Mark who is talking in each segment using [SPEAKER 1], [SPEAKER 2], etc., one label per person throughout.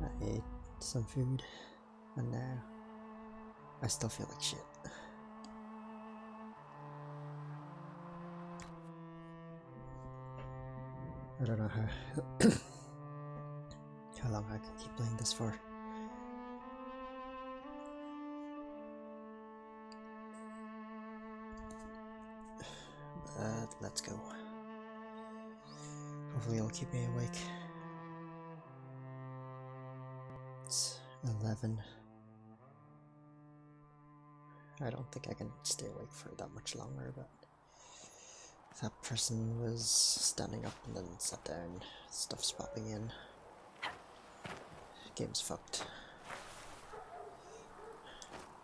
[SPEAKER 1] I ate some food, and now I still feel like shit. I don't know how long I can keep playing this for. But let's go. Hopefully it'll keep me awake. It's 11. I don't think I can stay awake for that much longer, but that person was standing up and then sat down. Stuff's popping in. Game's fucked.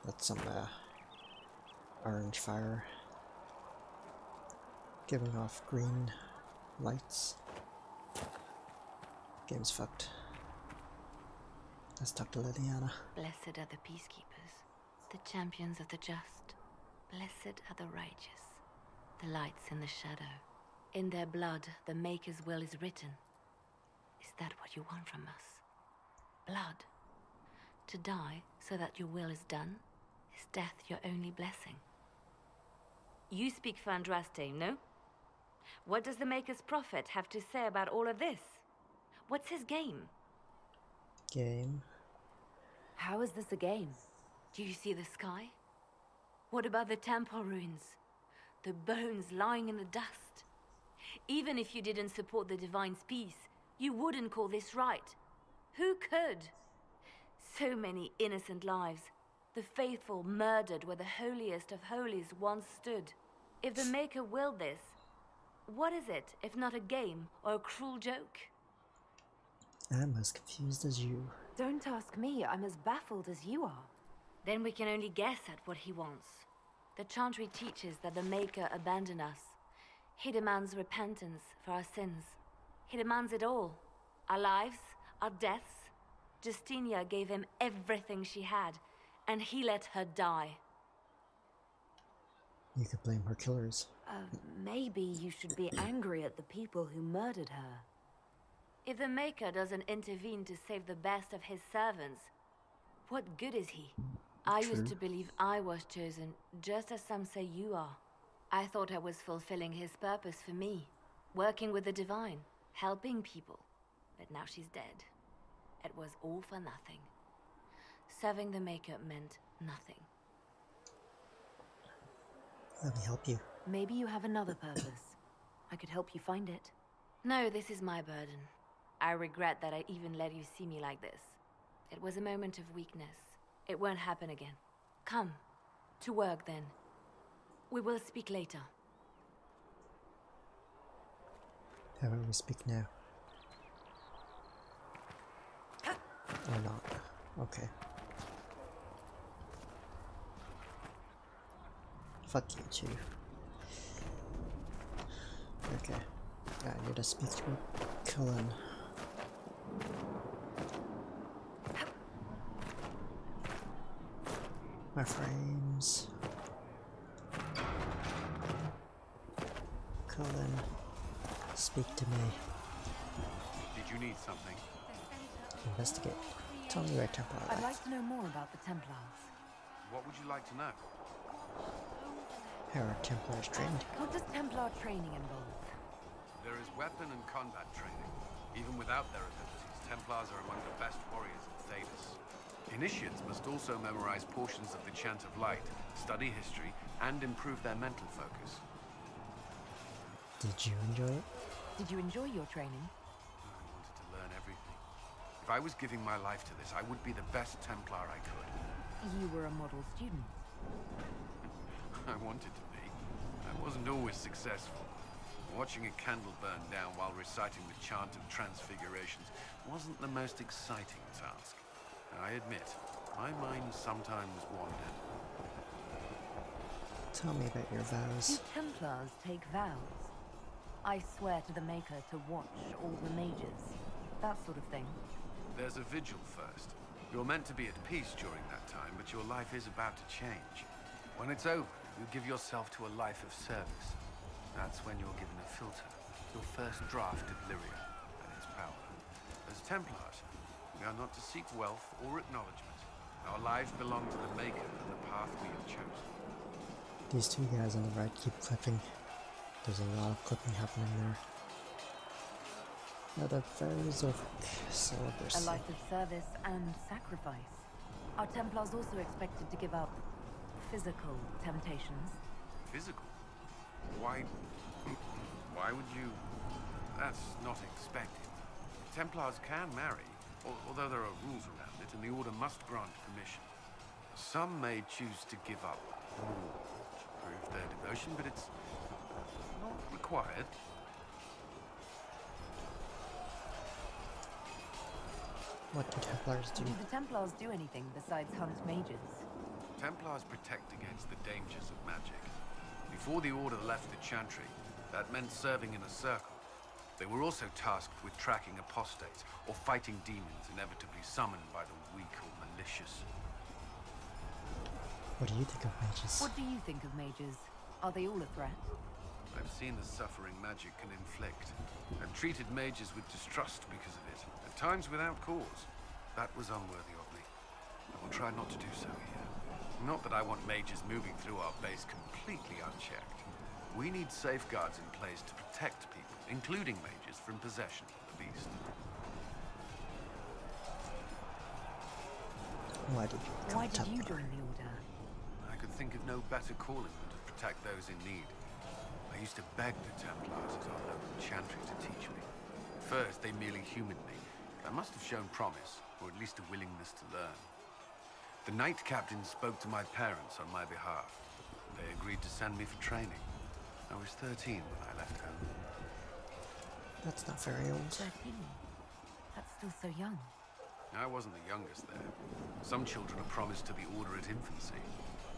[SPEAKER 1] That's some orange fire giving off green lights. Game's fucked. Let's talk to Liliana.
[SPEAKER 2] Blessed are the peacekeepers, the champions of the just. Blessed are the righteous, the lights in the shadow. In their blood, the Maker's will is written. Is that what you want from us? Blood. To die so that your will is done? Is death your only blessing? You speak for Andraste, no? What does the Maker's prophet have to say about all of this? What's his game?
[SPEAKER 1] Game?
[SPEAKER 2] How is this a game? Do you see the sky? What about the temple ruins? The bones lying in the dust? Even if you didn't support the Divine's peace, you wouldn't call this right. Who could? So many innocent lives. The faithful murdered where the holiest of holies once stood. If the Maker willed this, what is it if not a game or a cruel joke?
[SPEAKER 1] I'm as confused as you.
[SPEAKER 3] Don't ask me, I'm as baffled as you are.
[SPEAKER 2] Then we can only guess at what he wants. The Chantry teaches that the Maker abandoned us. He demands repentance for our sins. He demands it all. Our lives, our deaths. Justinia gave him everything she had, and he let her die.
[SPEAKER 1] You could blame her killers.
[SPEAKER 3] Maybe you should be angry at the people who murdered her.
[SPEAKER 2] If the Maker doesn't intervene to save the best of his servants, what good is he? I used to believe I was chosen, just as some say you are. I thought I was fulfilling his purpose for me, working with the Divine, helping people. But now she's dead. It was all for nothing. Serving the Maker meant nothing.
[SPEAKER 1] Let me help you.
[SPEAKER 3] Maybe you have another purpose. I could help you find it.
[SPEAKER 2] No, this is my burden. I regret that I even let you see me like this. It was a moment of weakness. It won't happen again. Come. To work, then. We will speak later.
[SPEAKER 1] How about we speak now? Or not? Okay. Fuck you too. Okay. I need to speak to Cullen. My frames. Cullen, speak to me.
[SPEAKER 4] Did you need something?
[SPEAKER 1] Investigate. Tell me where Templar
[SPEAKER 3] I'd
[SPEAKER 1] lies.
[SPEAKER 3] like to know more about the Templars.
[SPEAKER 4] What would you like to know?
[SPEAKER 1] How are Templars trained?
[SPEAKER 3] What does Templar training involve?
[SPEAKER 4] There is weapon and combat training. Even without their abilities, Templars are among the best warriors in Thedas. Initiates must also memorize portions of the Chant of Light, study history, and improve their mental focus.
[SPEAKER 1] Did you enjoy it?
[SPEAKER 3] Did you enjoy your training?
[SPEAKER 4] I wanted to learn everything. If I was giving my life to this, I would be the best Templar I could.
[SPEAKER 3] You were a model student.
[SPEAKER 4] I wanted to be. I wasn't always successful. Watching a candle burn down while reciting the Chant of Transfigurations wasn't the most exciting task. I admit, my mind sometimes wandered.
[SPEAKER 1] Tell me about your vows.
[SPEAKER 3] Do Templars take vows? I swear to the Maker to watch all the mages. That sort of thing.
[SPEAKER 4] There's a vigil first. You're meant to be at peace during that time, but your life is about to change. When it's over, you give yourself to a life of service. That's when you're given a filter, your first draft of Lyria and its power. Templars. We are not to seek wealth or acknowledgement. Our lives belong to the Maker and the path we have chosen.
[SPEAKER 1] These two guys on the right keep clipping. There's a lot of clipping happening there. Now the fairies of Celebrus.
[SPEAKER 3] A life of service and sacrifice. Are Templars also expected to give up physical temptations?
[SPEAKER 4] Physical? Why would you... That's not expected. Templars can marry, although there are rules around it, and the Order must grant permission. Some may choose to give up more to prove their devotion, but it's not required.
[SPEAKER 1] What do Templars do?
[SPEAKER 3] Do the Templars do anything besides hunt mages?
[SPEAKER 4] Templars protect against the dangers of magic. Before the Order left the Chantry, that meant serving in a circle. They were also tasked with tracking apostates or fighting demons inevitably summoned by the weak or malicious.
[SPEAKER 1] What do you think of mages?
[SPEAKER 3] What do you think of mages? Are they all a threat?
[SPEAKER 4] I've seen the suffering magic can inflict. I've treated mages with distrust because of it, at times without cause. That was unworthy of me. I will try not to do so here. Not that I want mages moving through our base completely unchecked. We need safeguards in place to protect people, including mages, from possession of the beast.
[SPEAKER 1] Why did you
[SPEAKER 3] join the Order?
[SPEAKER 4] I could think of no better calling than to protect those in need. I used to beg the Templars at our local chantry to teach me. At first, they merely humored me. I must have shown promise, or at least a willingness to learn. The Knight Captain spoke to my parents on my behalf. They agreed to send me for training. I was 13 when I left home.
[SPEAKER 1] That's not very old.
[SPEAKER 3] 13? That's still so young.
[SPEAKER 4] I wasn't the youngest there. Some children are promised to the Order at infancy.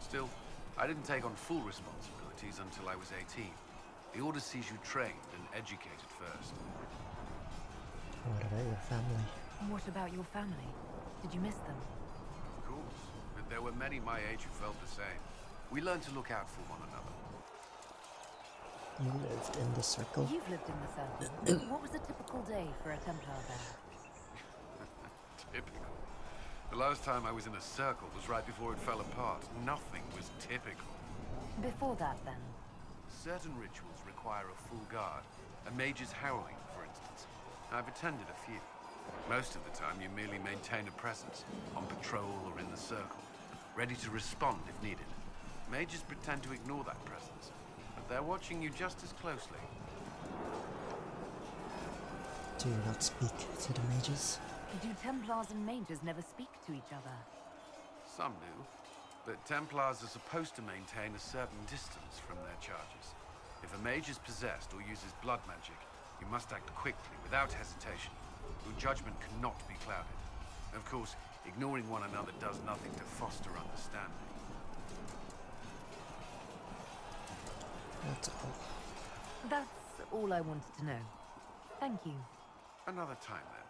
[SPEAKER 4] Still, I didn't take on full responsibilities until I was 18. The Order sees you trained and educated first.
[SPEAKER 1] What about your family?
[SPEAKER 3] What about your family? Did you miss them?
[SPEAKER 4] Of course, but there were many my age who felt the same. We learned to look out for one another.
[SPEAKER 1] You lived in the circle?
[SPEAKER 3] You've lived in the circle. What was a typical day for a Templar there?
[SPEAKER 4] Typical. The last time I was in a circle was right before it fell apart. Nothing was typical.
[SPEAKER 3] Before that, then?
[SPEAKER 4] Certain rituals require a full guard. A mage's harrowing, for instance. I've attended a few. Most of the time, you merely maintain a presence, on patrol or in the circle, ready to respond if needed. Mages pretend to ignore that presence, but they're watching you just as closely.
[SPEAKER 1] Do you not speak to the mages?
[SPEAKER 3] Do Templars and mages never speak to each other?
[SPEAKER 4] Some do, but Templars are supposed to maintain a certain distance from their charges. If a mage is possessed or uses blood magic, you must act quickly, without hesitation. Your judgment cannot be clouded. Of course, ignoring one another does nothing to foster understanding.
[SPEAKER 1] That's all.
[SPEAKER 3] That's all I wanted to know. Thank you.
[SPEAKER 4] Another time, then.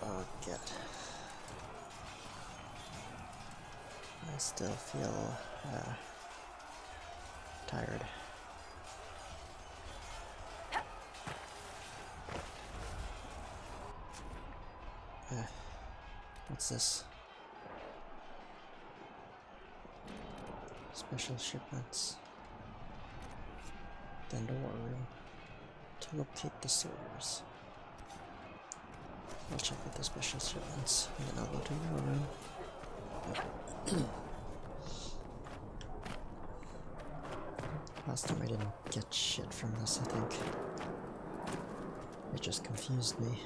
[SPEAKER 1] Oh, God. I still feel tired. What's this? Special shipments. Then the war room. To locate the soldiers. I'll check with the special shipments, and then I'll go to the war room. Last time I didn't get shit from this, I think. It just confused me.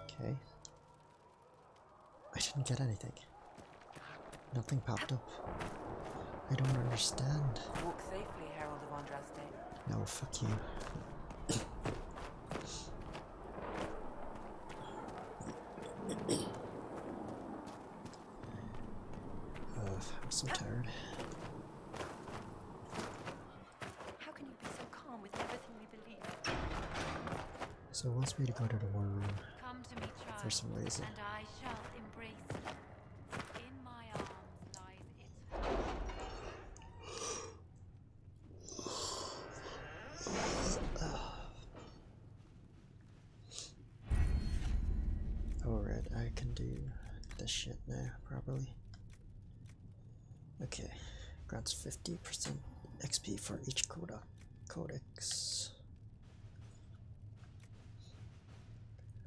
[SPEAKER 1] Okay. I didn't get anything. Nothing popped up. I don't understand.
[SPEAKER 5] Walk safely, Herald of Andraste.
[SPEAKER 1] No, fuck you. So it wants me to go to the war room
[SPEAKER 2] Come to me, child,
[SPEAKER 1] for some reason.
[SPEAKER 2] and I shall embrace you. In my arms lies
[SPEAKER 1] Alright, I can do this shit now, probably. Okay, grants 50% XP for each codex.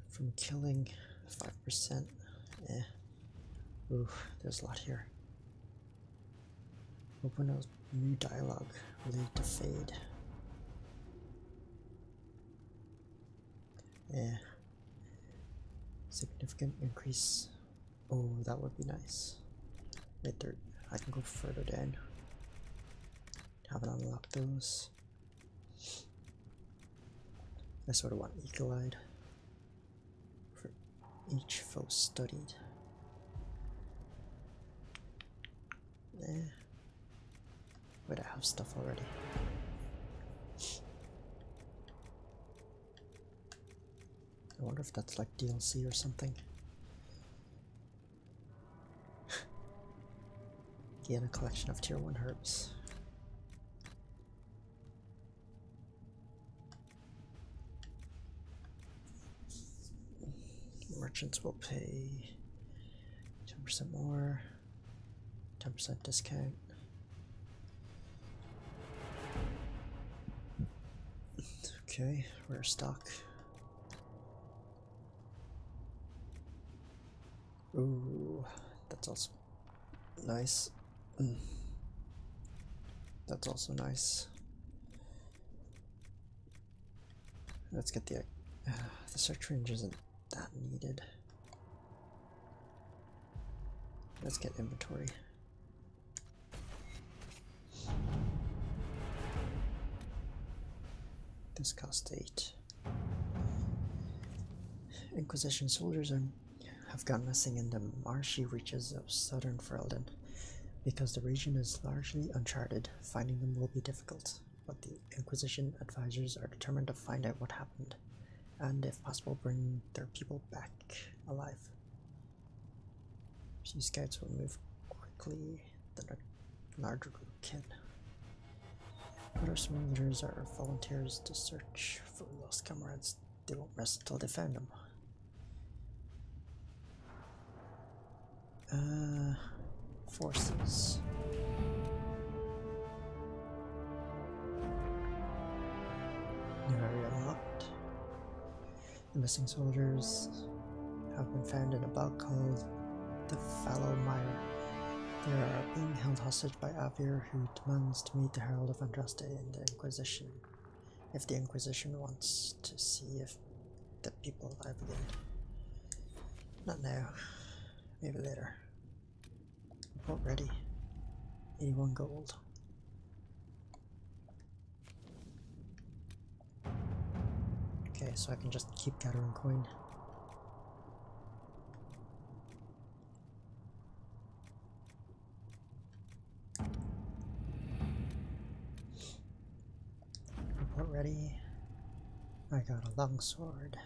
[SPEAKER 1] From killing, 5%. Eh. Ooh, there's a lot here. Open a new dialogue related to Fade. Eh. Significant increase. Oh, that would be nice. Wait, there. I can go further down. Haven't unlocked those. I sort of want Eagle Eyed for each foe studied. Eh. Wait, I have stuff already. I wonder if that's like DLC or something. Gain a collection of tier 1 herbs. Merchants will pay 10% more, 10% discount. Okay, rare stock. Ooh, that's also nice. That's also nice. Let's get the search range isn't that needed. Let's get inventory. This costs 8. Inquisition soldiers have gone missing in the marshy reaches of southern Ferelden. Because the region is largely uncharted, finding them will be difficult, but the Inquisition advisors are determined to find out what happened, and if possible bring their people back alive. Few scouts will move quickly than a larger group can. Other soldiers are volunteers to search for lost comrades. They won't rest until they found them. Forces. New area unlocked. The missing soldiers have been found in a bog called the Fallow Mire. They are being held hostage by Avir, who demands to meet the Herald of Andraste in the Inquisition. If the Inquisition wants to see if the people alive again. Not now. Maybe later. Report ready. 81 gold. Okay, so I can just keep gathering coin. Report ready. I got a longsword.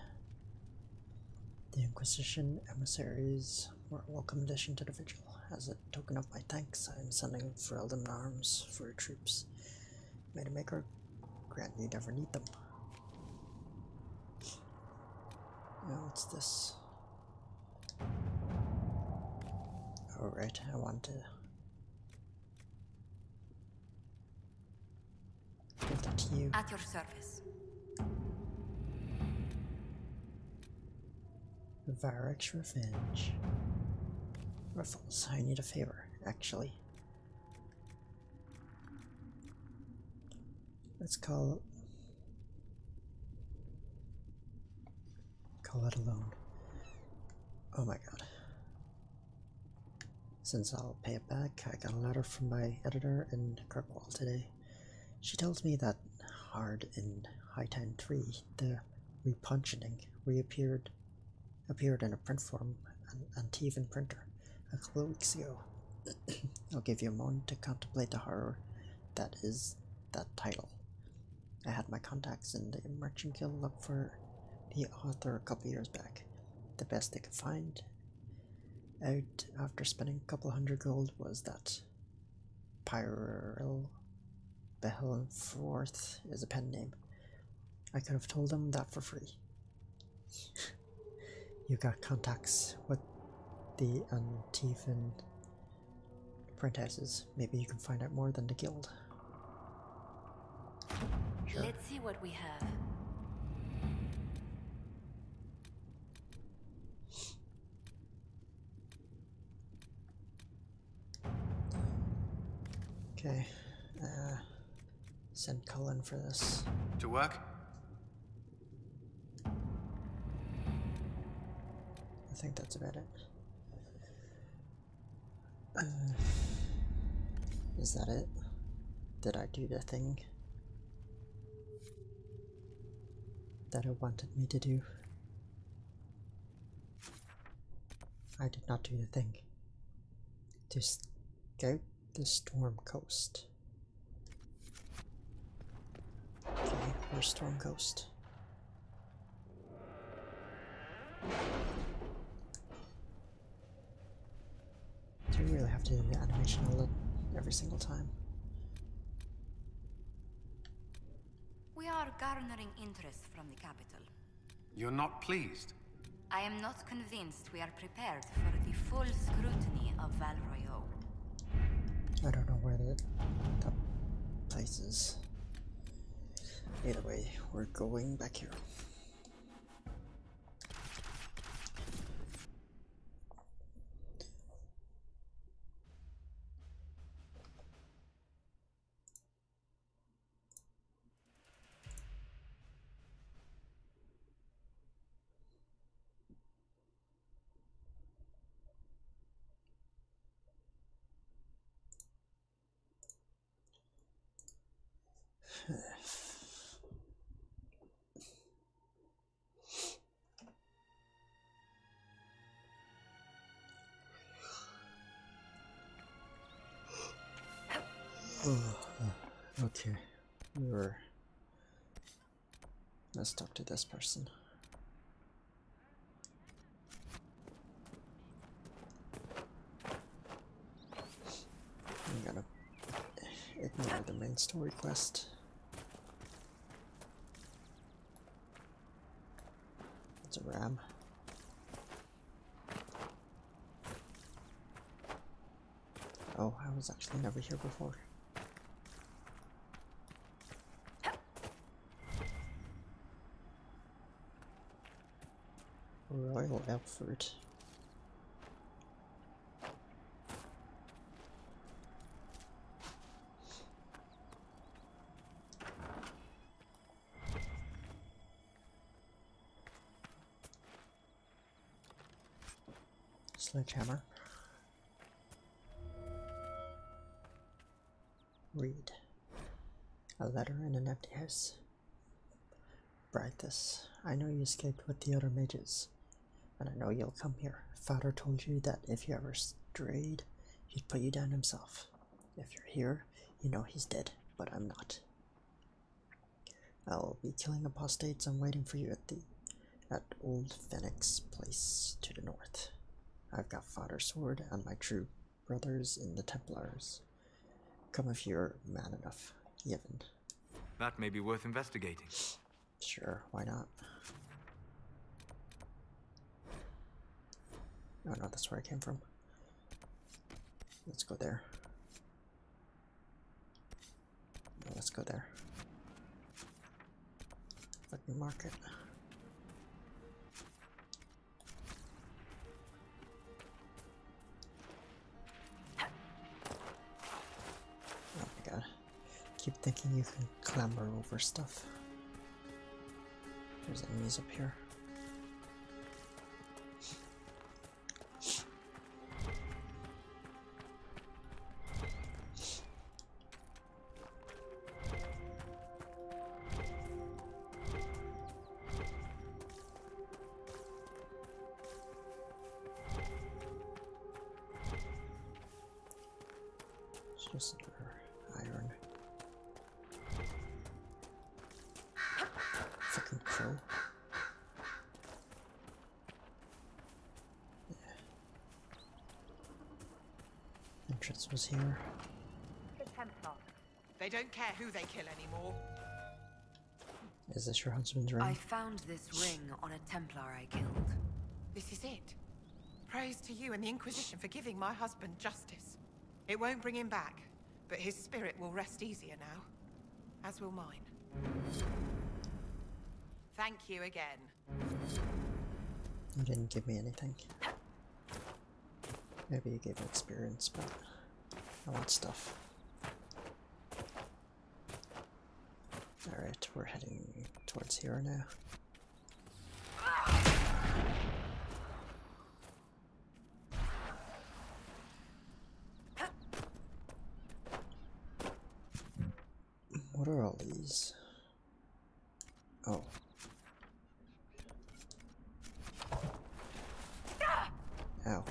[SPEAKER 1] The Inquisition emissaries were a welcome addition to the vigil. As a token of my thanks, I am sending Ferelden arms for your troops. May the Maker grant you never need them. Now what's this? Alright, I want to give that to you.
[SPEAKER 3] At your service.
[SPEAKER 1] Varric's Revenge. Ruffles, I need a favor, actually. Let's call it alone. Oh my god. Since I'll pay it back, I got a letter from my editor in Kirkwall today. She tells me that hard in Hightown 3, the repunching appeared in a print form, an Antivan printer, a couple of weeks ago. I'll give you a moment to contemplate the horror that is that title. I had my contacts in the Merchant Guild look for the author a couple years back. The best they could find out after spending a couple hundred gold was that Pyrrell Behelforth is a pen name. I could have told him that for free. You got contacts with the Antivan apprentices. Maybe you can find out more than the guild. Sure.
[SPEAKER 2] Let's see what we have.
[SPEAKER 1] Okay. Send Cullen for this.
[SPEAKER 4] To work?
[SPEAKER 1] I think that's about it. Is that it? Did I do the thing that it wanted me to do? I did not do the thing. To scout the Storm Coast. Okay, where's Storm Coast? Do you really have to do the animation every single time?
[SPEAKER 6] We are garnering interest from the capital.
[SPEAKER 4] You're not pleased?
[SPEAKER 6] I am not convinced we are prepared for the full scrutiny of Val Royeaux.
[SPEAKER 1] I don't know where that place is. Either way, we're going back here. Okay, let's talk to this person. I'm gonna ignore the main story quest. It's a ram. Oh, I was actually never here before. Royal Elford. Sledgehammer. Read. A letter in an empty house. Brightness, I know you escaped with the other mages, and I know you'll come here. Father told you that if you ever strayed, he'd put you down himself. If you're here, you know he's dead, but I'm not. I'll be killing apostates and waiting for you at Old Phoenix place to the north. I've got Father's sword and my true brothers in the Templars. Come if you're man enough, Yevon.
[SPEAKER 7] That may be worth investigating.
[SPEAKER 1] Sure, why not? Oh no, that's where I came from. Let's go there. No, let's go there. Let me mark it. Oh my god. Keep thinking you can clamber over stuff. There's enemies up here. It's just iron. Fucking crow. Beatrice was here.
[SPEAKER 3] The Templar.
[SPEAKER 5] They don't care who they kill anymore.
[SPEAKER 1] Is this your husband's ring?
[SPEAKER 3] I found this ring on a Templar I killed.
[SPEAKER 5] This is it. Praise to you and the Inquisition for giving my husband justice. It won't bring him back, but his spirit will rest easier now. As will mine. Thank you again.
[SPEAKER 1] You didn't give me anything. Maybe you gave me experience, but I want stuff. Alright, we're heading towards here now. What are all these? Oh. Ow.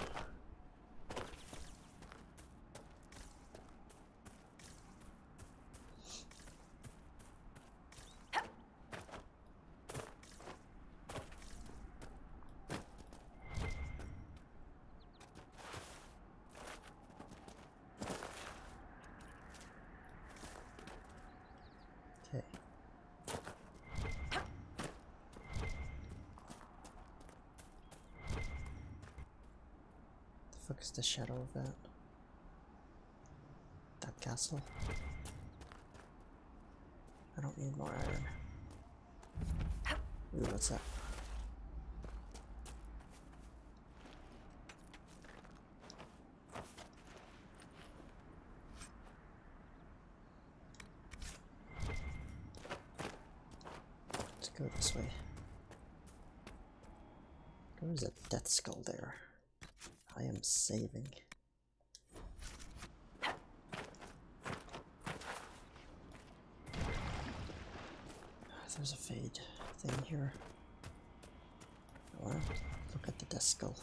[SPEAKER 1] Okay. The fuck is the shadow of that? That castle? I don't need more iron. Ooh, what's that? Let's go this way. There is a death skull there. I am saving. There's a fade thing here. I want to look at the death skull.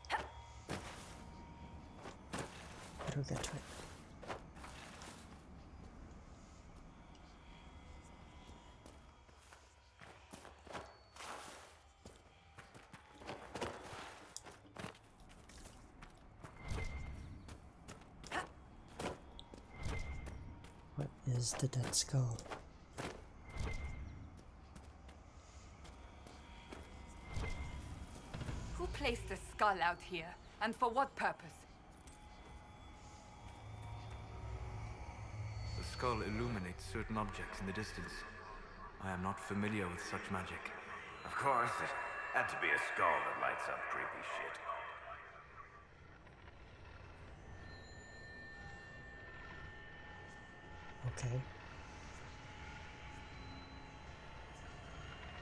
[SPEAKER 1] How do I get to it? What is the dead skull?
[SPEAKER 3] Who placed the skull out here, and for what purpose?
[SPEAKER 7] The skull illuminates certain objects in the distance. I am not familiar with such magic.
[SPEAKER 8] Of course, it had to be a skull that lights up creepy shit.
[SPEAKER 1] Okay.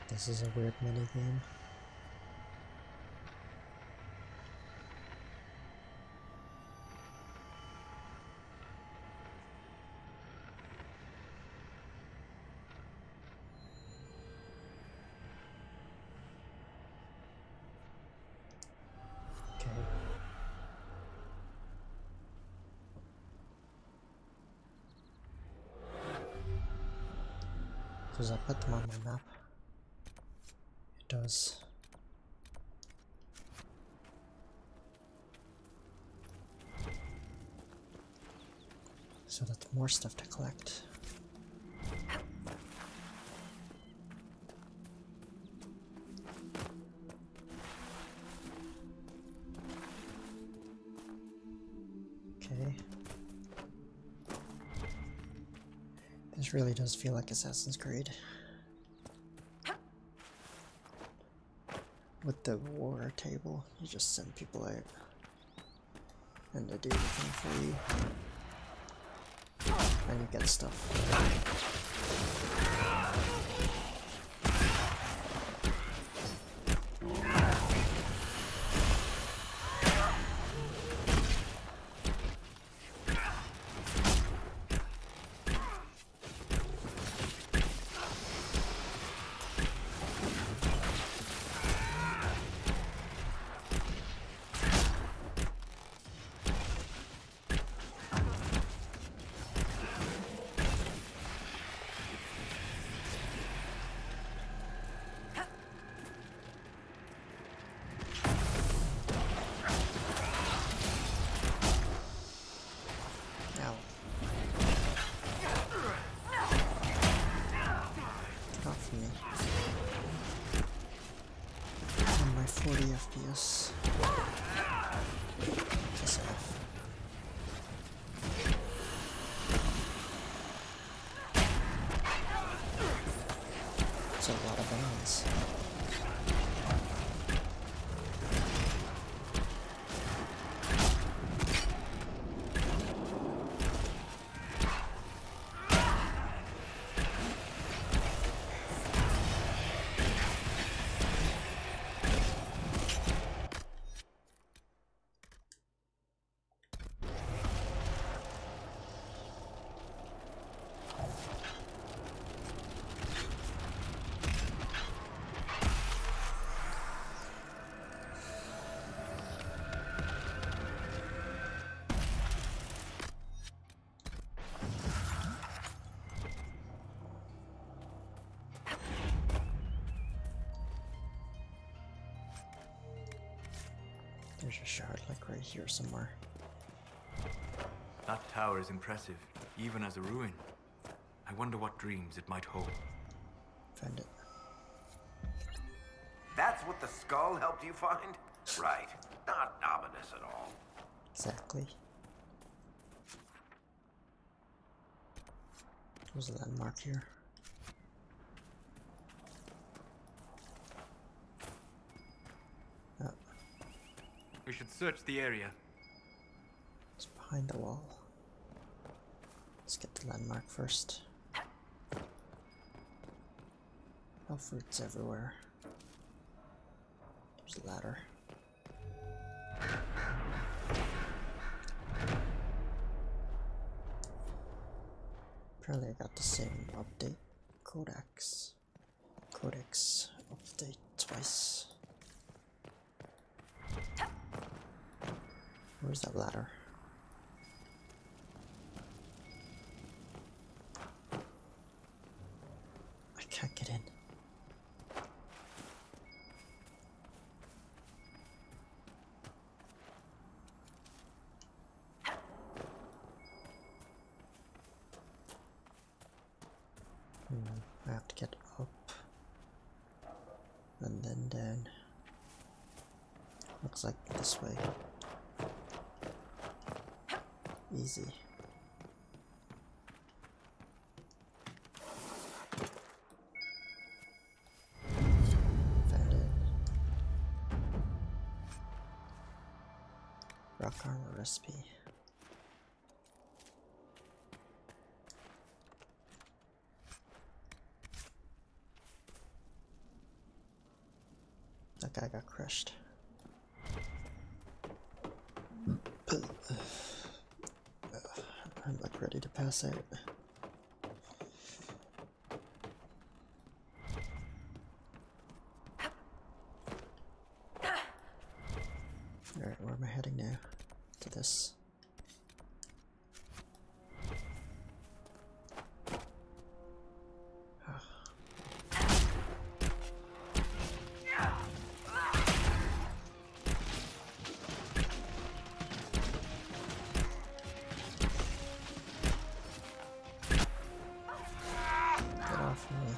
[SPEAKER 1] This is a weird minigame. Okay. Does that put them on my map? It does. So that's more stuff to collect. Okay. This really does feel like Assassin's Creed. With the war table, you just send people out and they do everything for you. And you get stuff. There's a lot of bones. There's a shard like right here somewhere.
[SPEAKER 7] That tower is impressive, even as a ruin. I wonder what dreams it might hold.
[SPEAKER 1] Found it.
[SPEAKER 8] That's what the skull helped you find? Right. Not ominous at all.
[SPEAKER 1] Exactly. There's a landmark here. Oh,
[SPEAKER 7] We should search the area.
[SPEAKER 1] it's behind the wall. Let's get the landmark first. Oh, fruits everywhere. There's a ladder. Apparently I got the same update. Codex update twice. Where's that ladder? I can't get in. I have to get up and then down. Looks like this way. Easy. Found it. Rock armor recipe. That guy got crushed. I'm like ready to pass out. Alright, where am I heading now? To this. Get off me.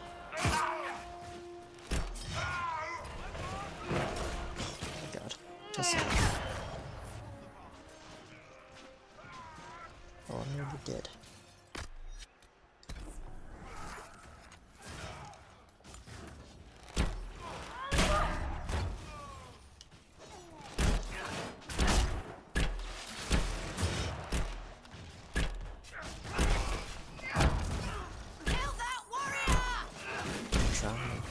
[SPEAKER 1] Oh god. Just oh, I nearly did. Trying.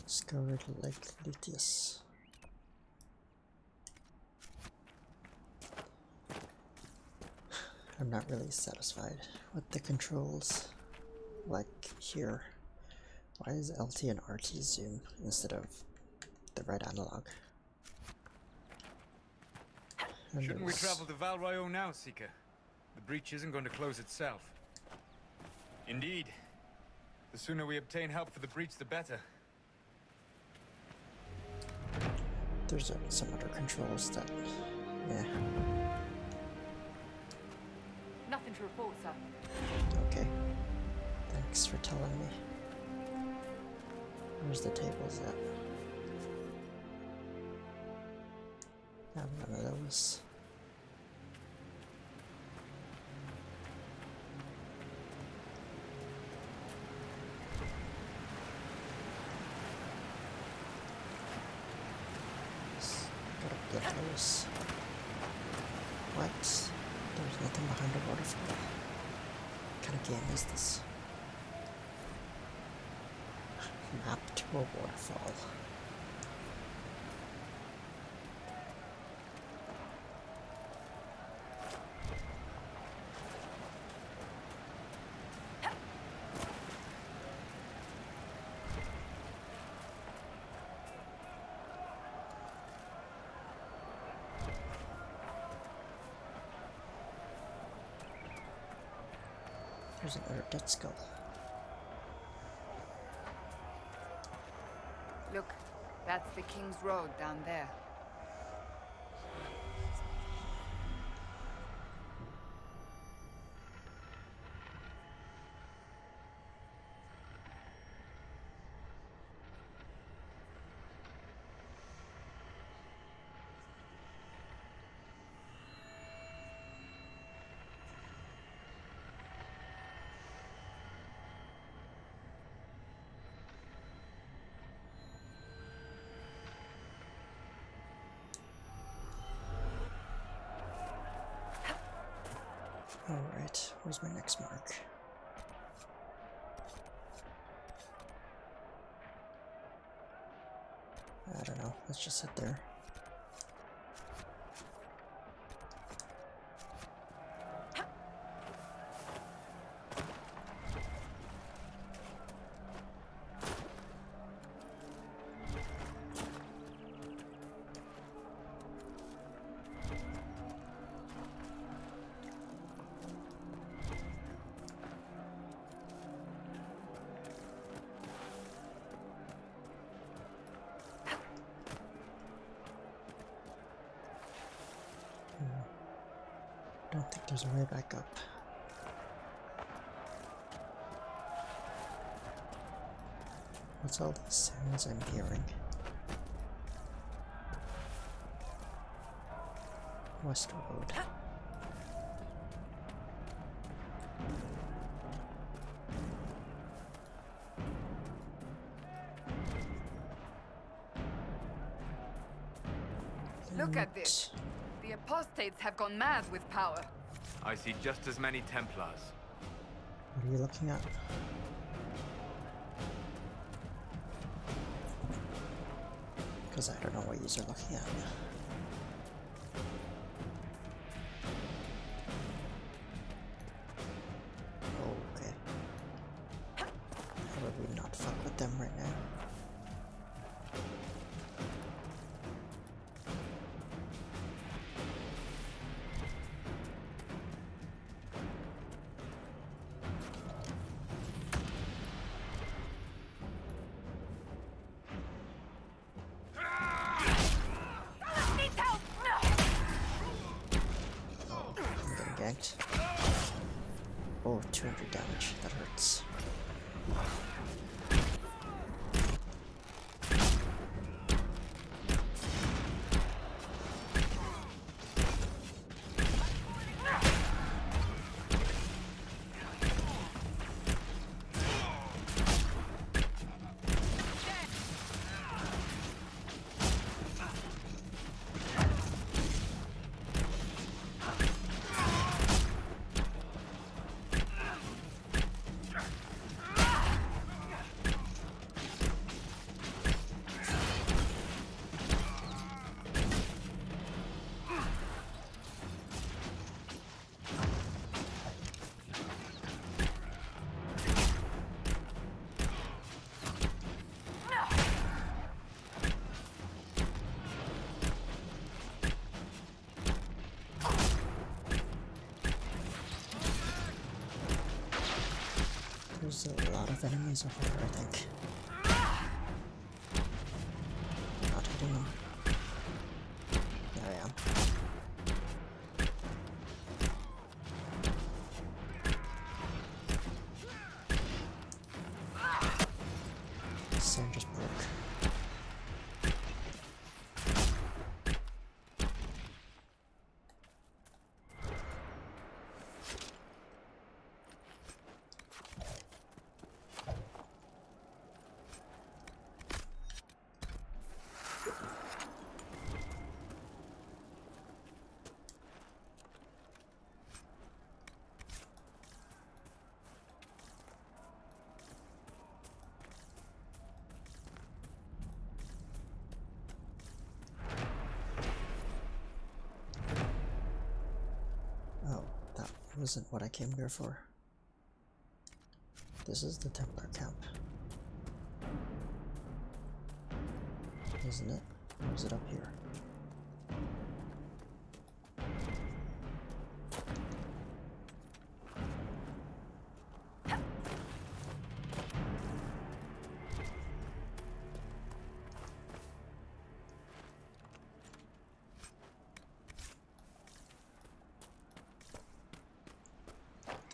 [SPEAKER 1] Discovered Lake Lutius. I'm not really satisfied with the controls. Like here. Why is LT and RT zoom instead of the right analog? And
[SPEAKER 9] Shouldn't we travel to Val Royeaux now, Seeker? The breach isn't going to close itself.
[SPEAKER 10] Indeed.
[SPEAKER 9] The sooner we obtain help for the breach, the better.
[SPEAKER 1] There's some other controls that, yeah.
[SPEAKER 3] Nothing to report, sir.
[SPEAKER 1] Okay. Thanks for telling me. Where's the tables at? Have none of those. Gotta get those. What? There's nothing behind the waterfall. What kind of game is this? Map to a waterfall. There's another dead skull.
[SPEAKER 3] Look, that's the King's Road down there.
[SPEAKER 1] Alright, where's my next mark? I don't know, let's just sit there. I don't think there's a way back up. What's all these sounds I'm hearing? West Road.
[SPEAKER 3] Look at this. The apostates have gone mad with power.
[SPEAKER 7] I see just as many Templars.
[SPEAKER 1] What are you looking at? Because I don't know what you're looking at. Okay. How would we not fuck with them right now? Oh, 200 damage. That hurts. There's a lot of enemies over here, I think. Not hitting them. There I am. Sand just broke. Wasn't what I came here for. This is the Templar camp. Isn't it? Or is it up here?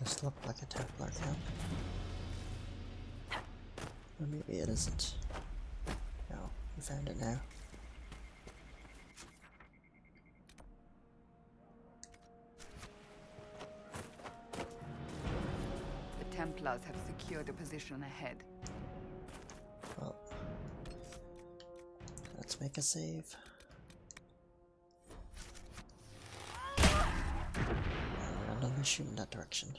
[SPEAKER 1] This looked like a Templar camp. Or maybe it isn't. No, we found it now.
[SPEAKER 10] The Templars have secured a position ahead.
[SPEAKER 1] Well, let's make a save. Randomly shoot in that direction.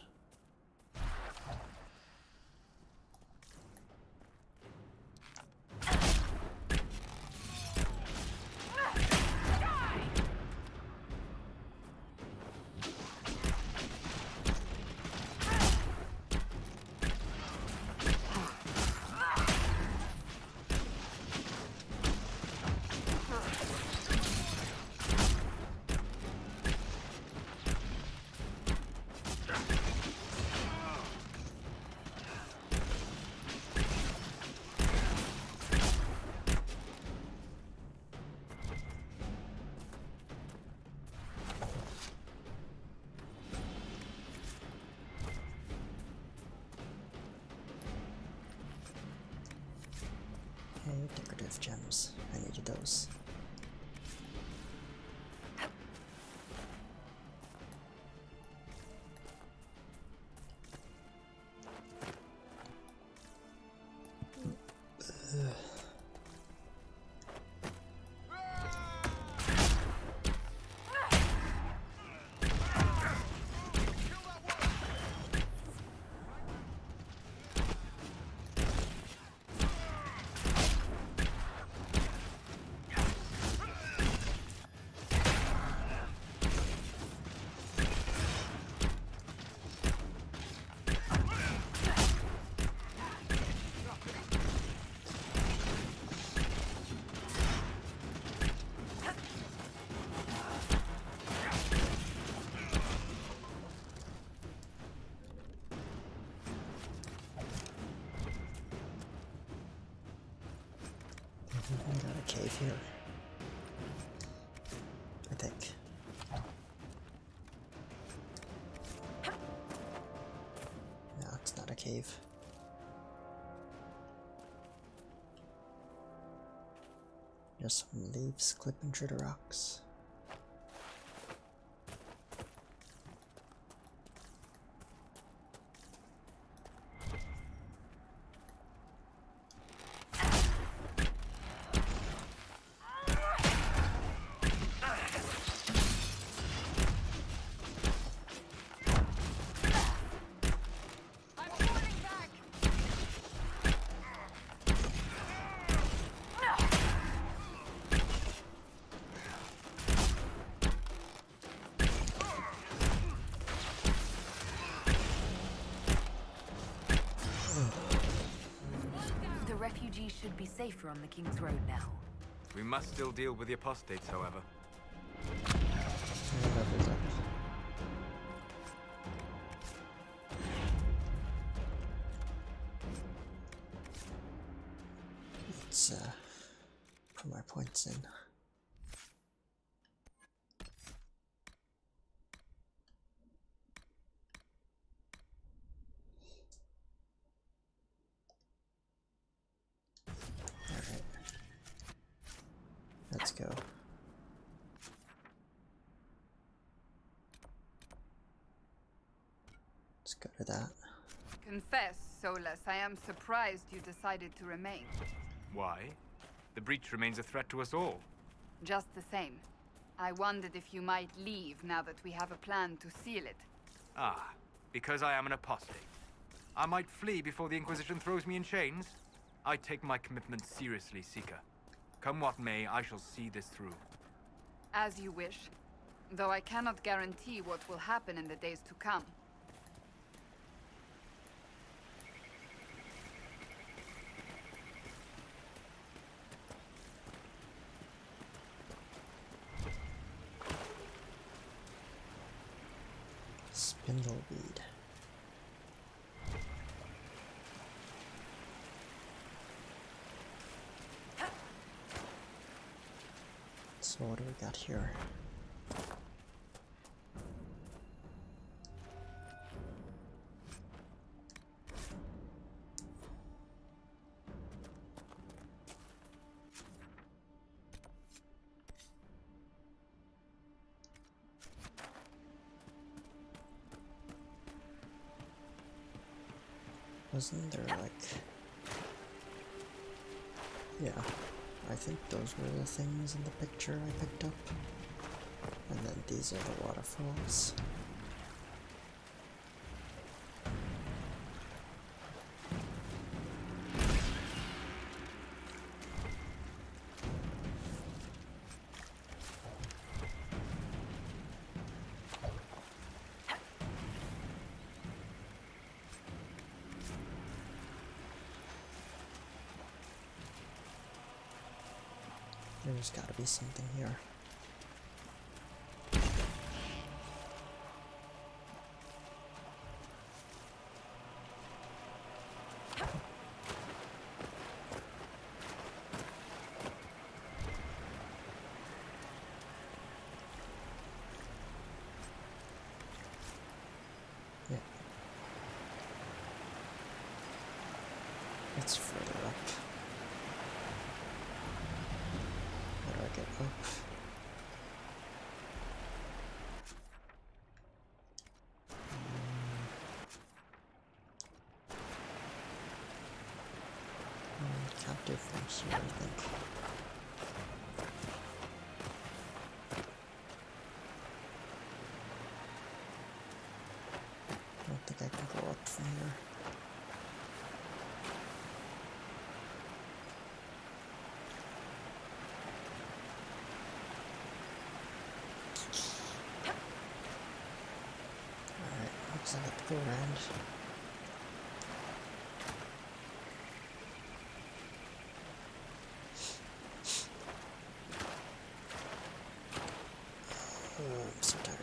[SPEAKER 1] Decorative gems. I needed those. We got a cave here, I think. No, it's not a cave. Just some leaves clipping through the rocks.
[SPEAKER 3] Refugees should be safer on the King's Road now.
[SPEAKER 7] We must still deal with the apostates, however.
[SPEAKER 1] Let's put my points in. Alright. Let's go. Let's go to that.
[SPEAKER 10] Confess, Solus, I am surprised you decided to remain.
[SPEAKER 7] Why? The breach remains a threat to us all.
[SPEAKER 10] Just the same. I wondered if you might leave now that we have a plan to seal it.
[SPEAKER 7] Ah, because I am an apostate. I might flee before the Inquisition throws me in chains? I take my commitment seriously, Seeker. Come what may, I shall see this through.
[SPEAKER 10] As you wish. Though I cannot guarantee what will happen in the days to come.
[SPEAKER 1] Spindleweed. So what do we got here? Wasn't there like... Yeah, I think those were the things in the picture I picked up. And then these are the waterfalls. There's gotta be something here. Yeah. It's further up. How do I get up? Can't do from here, I think. I don't think I can go up from here. Alright, looks like I have to go around. I'm so tired.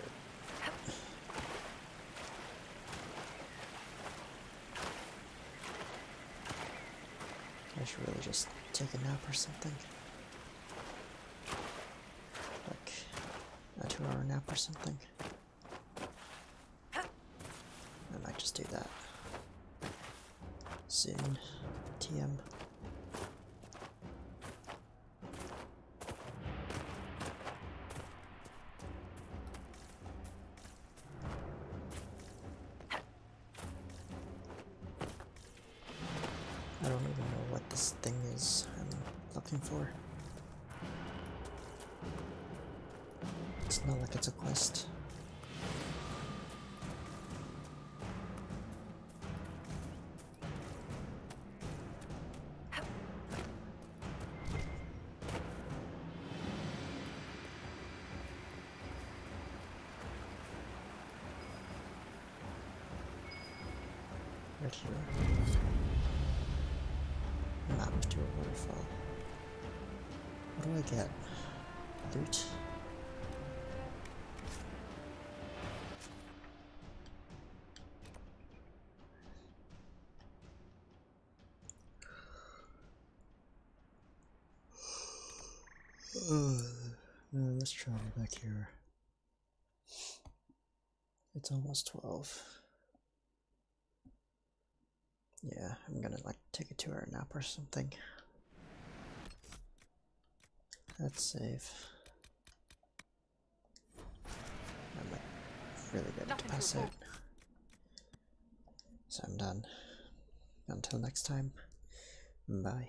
[SPEAKER 1] I should really just take a nap or something. Like a 2-hour nap or something. I might just do that. Soon. TM. I don't even know what this thing is I'm looking for. It's not like it's a quest. Right here. Map to a waterfall. What do I get? Loot? Let's travel back here. It's almost 12. Yeah, I'm gonna like take a 2-hour nap or something. Let's save. I'm like really good to pass out. So I'm done. Until next time, bye.